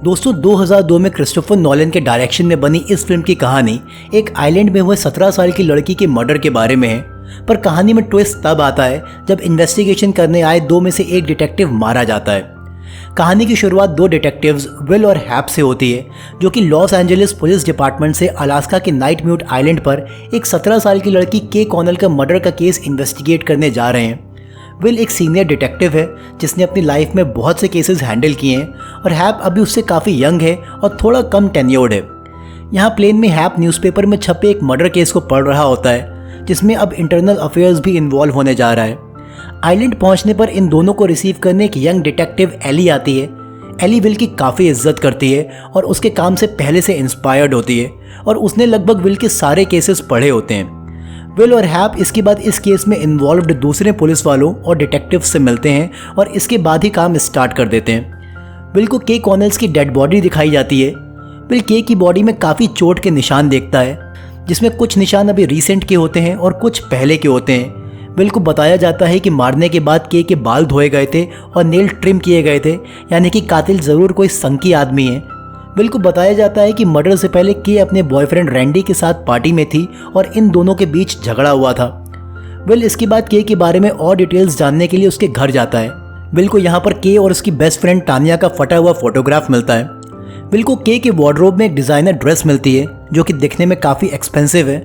दोस्तों 2002 में Christopher Nolan के डायरेक्शन में बनी इस फिल्म की कहानी एक आइलैंड में हुए 17 साल की लड़की के मर्डर के बारे में है। पर कहानी में ट्विस्ट तब आता है जब इन्वेस्टिगेशन करने आए दो में से एक डिटेक्टिव मारा जाता है। कहानी की शुरुआत दो डिटेक्टिव्स विल और हैप से होती है, जो कि लॉस एंजलिस पुलिस डिपार्टमेंट से अलास्का के नाइट म्यूट आइलैंड पर एक 17 साल की लड़की के कॉनल का मर्डर का केस इन्वेस्टिगेट करने जा रहे हैं। विल एक सीनियर डिटेक्टिव है जिसने अपनी लाइफ में बहुत से केसेस हैंडल किए हैं और हैप अभी उससे काफ़ी यंग है और थोड़ा कम टेन्योर्ड है। यहाँ प्लेन में हैप न्यूज़पेपर में छपे एक मर्डर केस को पढ़ रहा होता है जिसमें अब इंटरनल अफेयर्स भी इन्वॉल्व होने जा रहा है। आइलैंड पहुँचने पर इन दोनों को रिसीव करने एक यंग डिटेक्टिव एली आती है। एली विल की काफ़ी इज्जत करती है और उसके काम से पहले से इंस्पायर्ड होती है और उसने लगभग विल के सारे केसेस पढ़े होते हैं। विल और हैप इसके बाद इस केस में इन्वॉल्व्ड दूसरे पुलिस वालों और डिटेक्टिव से मिलते हैं और इसके बाद ही काम स्टार्ट कर देते हैं। विल को के कॉनल्स की डेड बॉडी दिखाई जाती है। विल के की बॉडी में काफ़ी चोट के निशान देखता है, जिसमें कुछ निशान अभी रिसेंट के होते हैं और कुछ पहले के होते हैं। विल को बताया जाता है कि मारने के बाद के बाल धोए गए थे और नेल ट्रिम किए गए थे, यानी कि कातिल ज़रूर कोई संकी आदमी है। विल को बताया जाता है कि मर्डर से पहले के अपने बॉयफ्रेंड रैंडी के साथ पार्टी में थी और इन दोनों के बीच झगड़ा हुआ था। विल इसके बाद के बारे में और डिटेल्स जानने के लिए उसके घर जाता है। विल को यहाँ पर के और उसकी बेस्ट फ्रेंड तानिया का फटा हुआ फोटोग्राफ मिलता है। विल को के वार्डरोब में एक डिज़ाइनर ड्रेस मिलती है जो कि दिखने में काफ़ी एक्सपेंसिव है।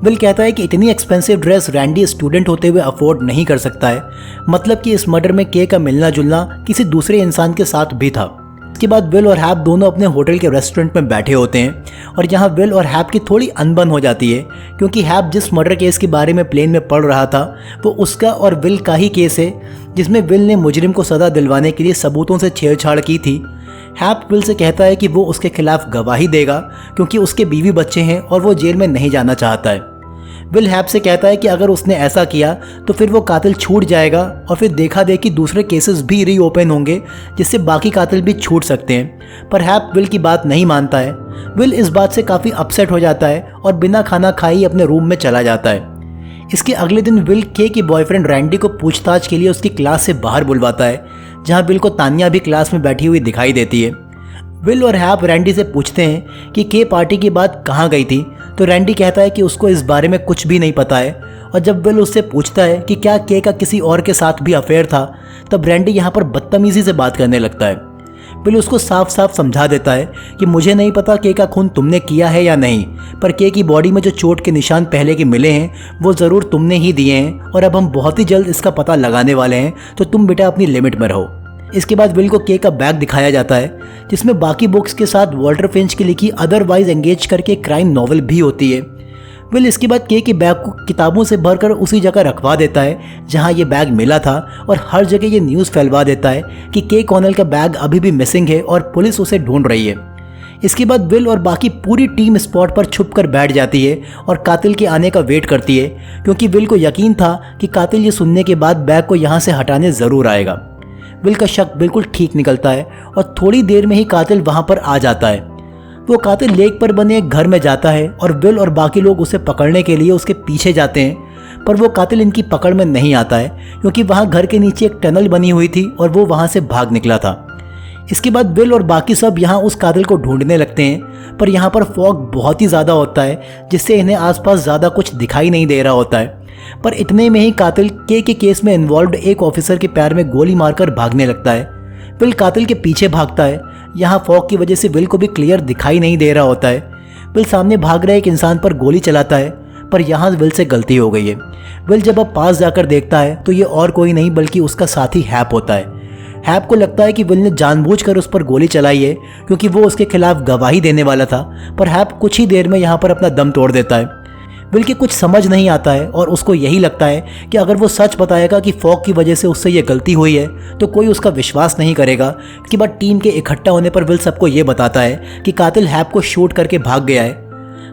विल कहता है कि इतनी एक्सपेंसिव ड्रेस रैंडी स्टूडेंट होते हुए अफोर्ड नहीं कर सकता है, मतलब कि इस मर्डर में के का मिलना जुलना किसी दूसरे इंसान के साथ भी था। इसके बाद विल और हैप दोनों अपने होटल के रेस्टोरेंट में बैठे होते हैं और यहाँ विल और हैप की थोड़ी अनबन हो जाती है, क्योंकि हैप जिस मर्डर केस के बारे में प्लेन में पढ़ रहा था वो उसका और विल का ही केस है, जिसमें विल ने मुजरिम को सज़ा दिलवाने के लिए सबूतों से छेड़छाड़ की थी। हैप विल से कहता है कि वो उसके खिलाफ गवाही देगा क्योंकि उसके बीवी बच्चे हैं और वो जेल में नहीं जाना चाहता है। विल हैप से कहता है कि अगर उसने ऐसा किया तो फिर वो कातिल छूट जाएगा और फिर देखा देखी दूसरे केसेस भी रीओपन होंगे, जिससे बाकी कातिल भी छूट सकते हैं। पर हैप विल की बात नहीं मानता है। विल इस बात से काफ़ी अपसेट हो जाता है और बिना खाना खाए ही अपने रूम में चला जाता है। इसके अगले दिन विल के की बॉयफ्रेंड रैंडी को पूछताछ के लिए उसकी क्लास से बाहर बुलवाता है, जहाँ विल को तानिया भी क्लास में बैठी हुई दिखाई देती है। विल और हैप रैंडी से पूछते हैं कि के पार्टी के बाद कहाँ गई थी, तो रैंडी कहता है कि उसको इस बारे में कुछ भी नहीं पता है। और जब विल उससे पूछता है कि क्या के का किसी और के साथ भी अफेयर था, तब रैंडी यहाँ पर बदतमीज़ी से बात करने लगता है। विल उसको साफ साफ समझा देता है कि मुझे नहीं पता के का खून तुमने किया है या नहीं, पर के की बॉडी में जो चोट के निशान पहले के मिले हैं वो ज़रूर तुमने ही दिए हैं और अब हम बहुत ही जल्द इसका पता लगाने वाले हैं, तो तुम बेटा अपनी लिमिट में रहो। इसके बाद विल को के का बैग दिखाया जाता है, जिसमें बाकी बुक्स के साथ वॉल्टर फिंच की लिखी अदरवाइज एंगेज करके क्राइम नॉवल भी होती है। विल इसके बाद के बैग को किताबों से भरकर उसी जगह रखवा देता है जहां ये बैग मिला था और हर जगह ये न्यूज़ फैलवा देता है कि के कॉनल का बैग अभी भी मिसिंग है और पुलिस उसे ढूंढ रही है। इसके बाद विल और बाकी पूरी टीम स्पॉट पर छुप कर बैठ जाती है और कातिल के आने का वेट करती है, क्योंकि विल को यकीन था कि कातिल ये सुनने के बाद बैग को यहाँ से हटाने ज़रूर आएगा। विल का शक बिल्कुल ठीक निकलता है और थोड़ी देर में ही कातिल वहां पर आ जाता है। वो कातिल लेक पर बने एक घर में जाता है और विल और बाकी लोग उसे पकड़ने के लिए उसके पीछे जाते हैं, पर वो कातिल इनकी पकड़ में नहीं आता है, क्योंकि वहां घर के नीचे एक टनल बनी हुई थी और वो वहां से भाग निकला था। इसके बाद विल और बाकी सब यहाँ उस कातिल को ढूंढने लगते हैं, पर यहाँ पर फॉग बहुत ही ज़्यादा होता है, जिससे इन्हें आसपास ज़्यादा कुछ दिखाई नहीं दे रहा होता है। पर इतने में ही कातिल के केस में इन्वॉल्व्ड एक ऑफिसर के पैर में गोली मारकर भागने लगता है। विल कातिल के पीछे भागता है। यहाँ फॉग की वजह से विल को भी क्लियर दिखाई नहीं दे रहा होता है। विल सामने भाग रहे एक इंसान पर गोली चलाता है, पर यहाँ विल से गलती हो गई है। विल जब अब पास जाकर देखता है तो ये और कोई नहीं बल्कि उसका साथी हैप होता है। हैप को लगता है कि विल ने जानबूझकर उस पर गोली चलाई है, क्योंकि वो उसके खिलाफ गवाही देने वाला था, पर हैप कुछ ही देर में यहाँ पर अपना दम तोड़ देता है। विल के कुछ समझ नहीं आता है और उसको यही लगता है कि अगर वो सच बताएगा कि फॉग की वजह से उससे ये गलती हुई है तो कोई उसका विश्वास नहीं करेगा। कि बाद टीम के इकट्ठा होने पर विल सबको ये बताता है कि कातिल हैप को शूट करके भाग गया है।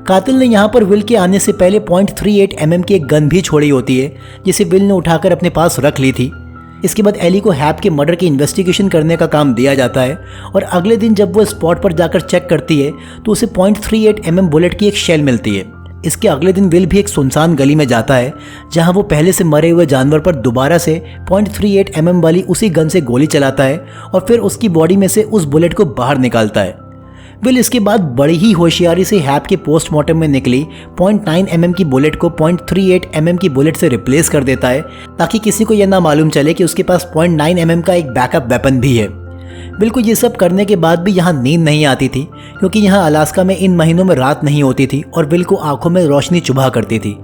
कातिल ने यहाँ पर विल के आने से पहले .38 mm की एक गन भी छोड़ी होती है, जिसे विल ने उठाकर अपने पास रख ली थी। इसके बाद एली को हैप के मर्डर की इन्वेस्टिगेशन करने का काम दिया जाता है और अगले दिन जब वो स्पॉट पर जाकर चेक करती है तो उसे .38 mm बुलेट की एक शेल मिलती है। इसके अगले दिन विल भी एक सुनसान गली में जाता है जहां वो पहले से मरे हुए जानवर पर दोबारा से .38 mm वाली उसी गन से गोली चलाता है और फिर उसकी बॉडी में से उस बुलेट को बाहर निकालता है। विल इसके बाद बड़ी ही होशियारी से हैप के पोस्टमार्टम में निकली .9 mm की बुलेट को .38 mm की बुलेट से रिप्लेस कर देता है ताकि किसी को यह ना मालूम चले कि उसके पास .9 mm का एक बैकअप वेपन भी है। विल को ये सब करने के बाद भी यहाँ नींद नहीं आती थी क्योंकि यहाँ अलास्का में इन महीनों में रात नहीं होती थी और विल को आंखों में रोशनी चुभा करती थी।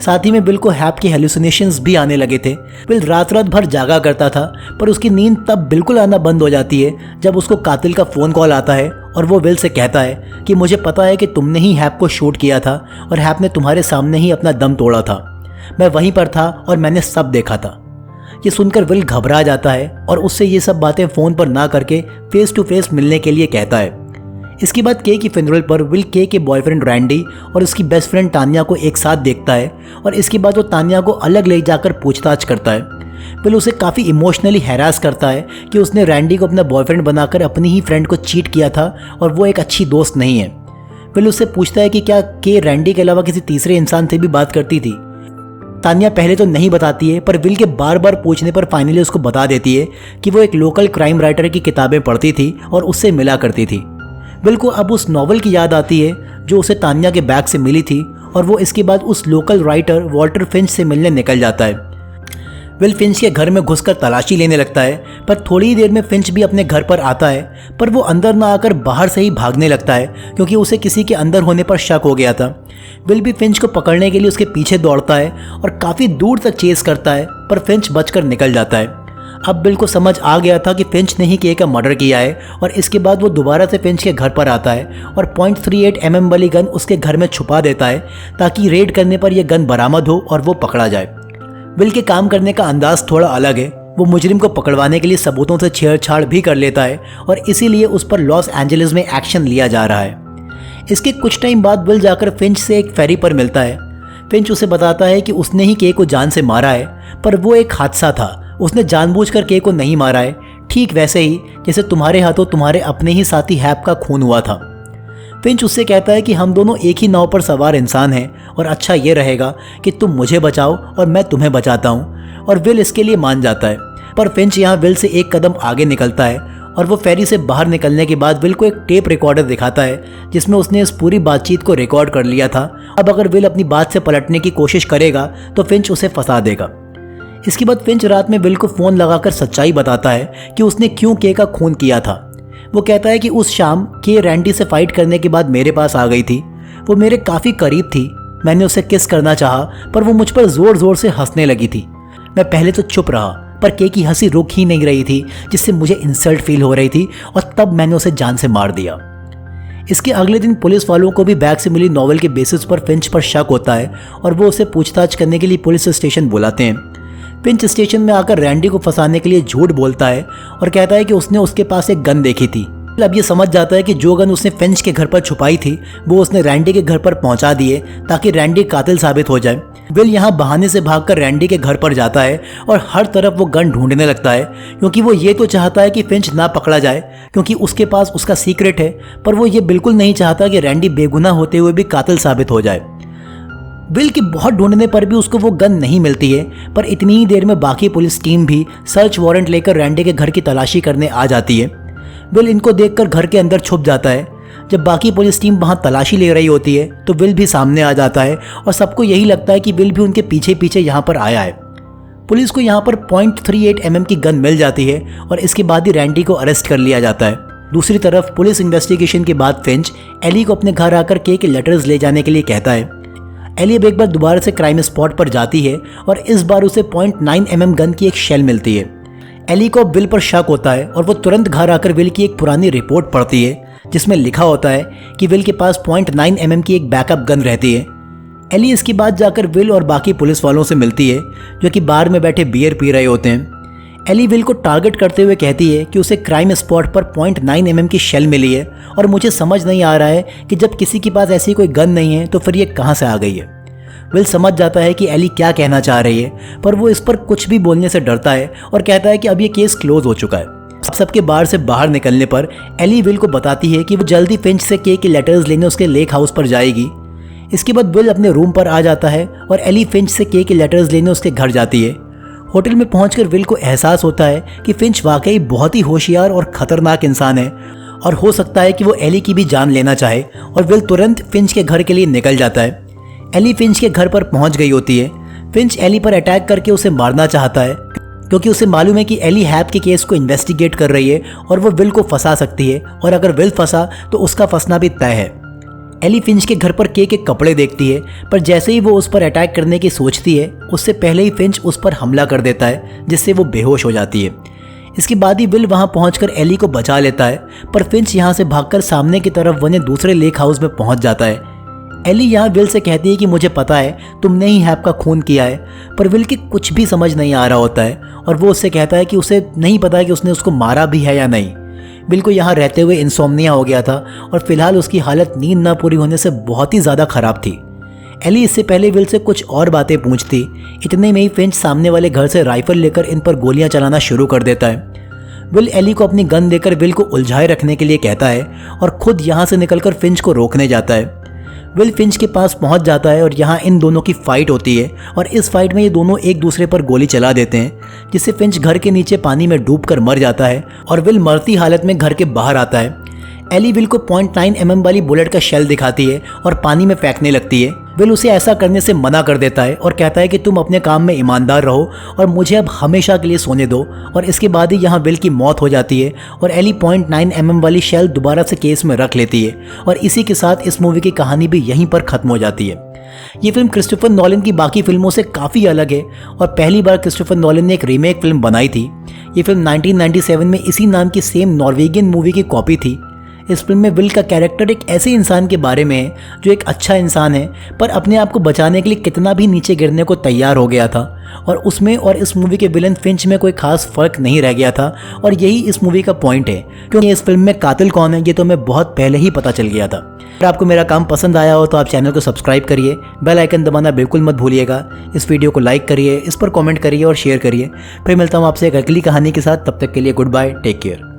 साथ ही में विल को हैप के हेलुसिनेशंस भी आने लगे थे। विल रात रात भर जागा करता था पर उसकी नींद तब बिल्कुल आना बंद हो जाती है जब उसको कातिल का फ़ोन कॉल आता है और वो विल से कहता है कि मुझे पता है कि तुमने ही हैप को शूट किया था और हैप ने तुम्हारे सामने ही अपना दम तोड़ा था। मैं वहीं पर था और मैंने सब देखा था। ये सुनकर विल घबरा जाता है और उससे ये सब बातें फ़ोन पर ना करके फेस टू फेस मिलने के लिए कहता है। इसके बाद के की फ्यूनरल पर विल के बॉयफ्रेंड रैंडी और उसकी बेस्ट फ्रेंड तान्या को एक साथ देखता है और इसके बाद वो तान्या को अलग ले जाकर पूछताछ करता है। विल उसे काफ़ी इमोशनली हैरास करता है कि उसने रैंडी को अपना बॉयफ्रेंड बनाकर अपनी ही फ्रेंड को चीट किया था और वो एक अच्छी दोस्त नहीं है। विल उससे पूछता है कि क्या के रैंडी के अलावा किसी तीसरे इंसान से भी बात करती थी। तान्या पहले तो नहीं बताती है पर विल के बार बार पूछने पर फाइनली उसको बता देती है कि वो एक लोकल क्राइम राइटर की किताबें पढ़ती थी और उससे मिला करती थी। विल को अब उस नॉवल की याद आती है जो उसे तान्या के बैग से मिली थी और वो इसके बाद उस लोकल राइटर वॉल्टर फिंच से मिलने निकल जाता है। विल फिंच के घर में घुसकर तलाशी लेने लगता है पर थोड़ी ही देर में फिंच भी अपने घर पर आता है पर वो अंदर ना आकर बाहर से ही भागने लगता है क्योंकि उसे किसी के अंदर होने पर शक हो गया था। विल भी फिंच को पकड़ने के लिए उसके पीछे दौड़ता है और काफ़ी दूर तक चेस करता है पर फिंच बचकर निकल जाता है। अब विल को समझ आ गया था कि फिंच ने ही के का मर्डर किया है और इसके बाद वो दोबारा से फिंच के घर पर आता है और .38 mm वाली गन उसके घर में छुपा देता है ताकि रेड करने पर यह गन बरामद हो और वो पकड़ा जाए। विल के काम करने का अंदाज थोड़ा अलग है। वो मुजरिम को पकड़वाने के लिए सबूतों से छेड़छाड़ भी कर लेता है और इसीलिए उस पर लॉस एंजलिस में एक्शन लिया जा रहा है। इसके कुछ टाइम बाद विल जाकर फिंच से एक फेरी पर मिलता है। फिंच उसे बताता है कि उसने ही के को जान से मारा है पर वो एक हादसा था, उसने जानबूझकर के को नहीं मारा है, ठीक वैसे ही जैसे तुम्हारे हाथों तुम्हारे अपने ही साथी हैप का खून हुआ था। फिंच उससे कहता है कि हम दोनों एक ही नाव पर सवार इंसान हैं और अच्छा ये रहेगा कि तुम मुझे बचाओ और मैं तुम्हें बचाता हूँ और विल इसके लिए मान जाता है। पर फिंच यहाँ विल से एक कदम आगे निकलता है और वो फेरी से बाहर निकलने के बाद विल को एक टेप रिकॉर्डर दिखाता है जिसमें उसने इस पूरी बातचीत को रिकॉर्ड कर लिया था। अब अगर विल अपनी बात से पलटने की कोशिश करेगा तो फिंच उसे फंसा देगा। इसके बाद फिंच रात में विल को फ़ोन लगाकर सच्चाई बताता है कि उसने क्यों के का खून किया था। वो कहता है कि उस शाम के रैंडी से फाइट करने के बाद मेरे पास आ गई थी। वो मेरे काफ़ी करीब थी। मैंने उसे किस करना चाहा पर वो मुझ पर ज़ोर ज़ोर से हंसने लगी थी। मैं पहले तो चुप रहा पर के की हंसी रुक ही नहीं रही थी जिससे मुझे इंसल्ट फील हो रही थी और तब मैंने उसे जान से मार दिया। इसके अगले दिन पुलिस वालों को भी बैग से मिली नॉवल के बेसिस पर फिंच पर शक होता है और वो उसे पूछताछ करने के लिए पुलिस स्टेशन बुलाते हैं। फिंच स्टेशन में आकर रैंडी को फंसाने के लिए झूठ बोलता है और कहता है कि उसने उसके पास एक गन देखी थी। अब ये समझ जाता है कि जो गन उसने फिंच के घर पर छुपाई थी वो उसने रैंडी के घर पर पहुंचा दी है ताकि रैंडी कातिल साबित हो जाए। विल यहाँ बहाने से भागकर रैंडी के घर पर जाता है और हर तरफ वो गन ढूंढने लगता है क्योंकि वो ये तो चाहता है कि फिंच ना पकड़ा जाए क्योंकि उसके पास उसका सीक्रेट है, पर वो ये बिल्कुल नहीं चाहता कि रैंडी बेगुनाह होते हुए भी कातिल साबित हो जाए। विल के बहुत ढूंढने पर भी उसको वो गन नहीं मिलती है पर इतनी ही देर में बाकी पुलिस टीम भी सर्च वारंट लेकर रैंडी के घर की तलाशी करने आ जाती है। विल इनको देखकर घर के अंदर छुप जाता है। जब बाकी पुलिस टीम वहां तलाशी ले रही होती है तो विल भी सामने आ जाता है और सबको यही लगता है कि विल भी उनके पीछे पीछे यहाँ पर आया है। पुलिस को यहाँ पर .38 mm की गन मिल जाती है और इसके बाद ही रैंडी को अरेस्ट कर लिया जाता है। दूसरी तरफ पुलिस इन्वेस्टिगेशन के बाद फिंच एली को अपने घर आकर के लेटर्स ले जाने के लिए कहता है। एली अब एक बार दोबारा से क्राइम स्पॉट पर जाती है और इस बार उसे .9 mm गन की एक शेल मिलती है। एली को विल पर शक होता है और वो तुरंत घर आकर विल की एक पुरानी रिपोर्ट पढ़ती है जिसमें लिखा होता है कि विल के पास .9 mm की एक बैकअप गन रहती है। एली इसके बाद जाकर विल और बाकी पुलिस वालों से मिलती है जो कि बार में बैठे बियर पी रहे होते हैं। एली विल को टारगेट करते हुए कहती है कि उसे क्राइम स्पॉट पर .9 mm की शेल मिली है और मुझे समझ नहीं आ रहा है कि जब किसी के पास ऐसी कोई गन नहीं है तो फिर ये कहाँ से आ गई है। विल समझ जाता है कि एली क्या कहना चाह रही है पर वो इस पर कुछ भी बोलने से डरता है और कहता है कि अब ये केस क्लोज हो चुका है। सबके बार से बाहर निकलने पर एली विल को बताती है कि वो जल्दी फिंच से के लेटर्स लेने उसके लेक हाउस पर जाएगी। इसके बाद विल अपने रूम पर आ जाता है और एली फिंच से के लेटर्स लेने उसके घर जाती है। होटल में पहुंचकर विल को एहसास होता है कि फिंच वाकई बहुत ही होशियार और खतरनाक इंसान है और हो सकता है कि वो एली की भी जान लेना चाहे, और विल तुरंत फिंच के घर के लिए निकल जाता है। एली फिंच के घर पर पहुंच गई होती है। फिंच एली पर अटैक करके उसे मारना चाहता है क्योंकि उसे मालूम है कि एली हैप के केस को इन्वेस्टिगेट कर रही है और वो विल को फंसा सकती है, और अगर विल फंसा तो उसका फंसना भी तय है। एली फिंच के घर पर के कपड़े देखती है, पर जैसे ही वो उस पर अटैक करने की सोचती है उससे पहले ही फिंच उस पर हमला कर देता है, जिससे वो बेहोश हो जाती है। इसके बाद ही विल वहां पहुंचकर एली को बचा लेता है, पर फिंच यहां से भागकर सामने की तरफ बने दूसरे लेक हाउस में पहुंच जाता है। एली यहाँ विल से कहती है कि मुझे पता है तुमने ही हैप का खून किया है, पर विल की कुछ भी समझ नहीं आ रहा होता है और वो उससे कहता है कि उसे नहीं पता है कि उसने उसको मारा भी है या नहीं। विल को यहाँ रहते हुए इंसोम्निया हो गया था और फिलहाल उसकी हालत नींद न पूरी होने से बहुत ही ज़्यादा ख़राब थी। एली इससे पहले विल से कुछ और बातें पूछती, इतने में ही फिंच सामने वाले घर से राइफल लेकर इन पर गोलियां चलाना शुरू कर देता है। विल एली को अपनी गन देकर विल को उलझाए रखने के लिए कहता है और खुद यहाँ से निकलकर फिंच को रोकने जाता है। विल फिंच के पास पहुंच जाता है और यहाँ इन दोनों की फाइट होती है और इस फाइट में ये दोनों एक दूसरे पर गोली चला देते हैं, जिससे फिंच घर के नीचे पानी में डूबकर मर जाता है और विल मरती हालत में घर के बाहर आता है। एली विल को 0.9 mm वाली बुलेट का शेल दिखाती है और पानी में फेंकने लगती है। विल उसे ऐसा करने से मना कर देता है और कहता है कि तुम अपने काम में ईमानदार रहो और मुझे अब हमेशा के लिए सोने दो, और इसके बाद ही यहाँ विल की मौत हो जाती है और एली 0.9 mm वाली शेल दोबारा से केस में रख लेती है, और इसी के साथ इस मूवी की कहानी भी यहीं पर खत्म हो जाती है। ये फिल्म क्रिस्टोफर नॉलन की बाकी फिल्मों से काफ़ी अलग है और पहली बार क्रिस्टोफर नॉलन ने एक रीमेक फिल्म बनाई थी। ये फिल्म 1997 में इसी नाम की सेम नॉर्वेगियन मूवी की कॉपी थी। इस फिल्म में विल का कैरेक्टर एक ऐसे इंसान के बारे में है जो एक अच्छा इंसान है, पर अपने आप को बचाने के लिए कितना भी नीचे गिरने को तैयार हो गया था, और उसमें और इस मूवी के विलन फिंच में कोई खास फर्क नहीं रह गया था, और यही इस मूवी का पॉइंट है, क्योंकि इस फिल्म में कातिल कौन है ये तो हमें बहुत पहले ही पता चल गया था। अगर आपको मेरा काम पसंद आया हो तो आप चैनल को सब्सक्राइब करिए, बेल आइकन दबाना बिल्कुल मत भूलिएगा, इस वीडियो को लाइक करिए, इस पर कमेंट करिए और शेयर करिए। फिर मिलता हूँ आपसे एक अगली कहानी के साथ, तब तक के लिए गुड बाय, टेक केयर।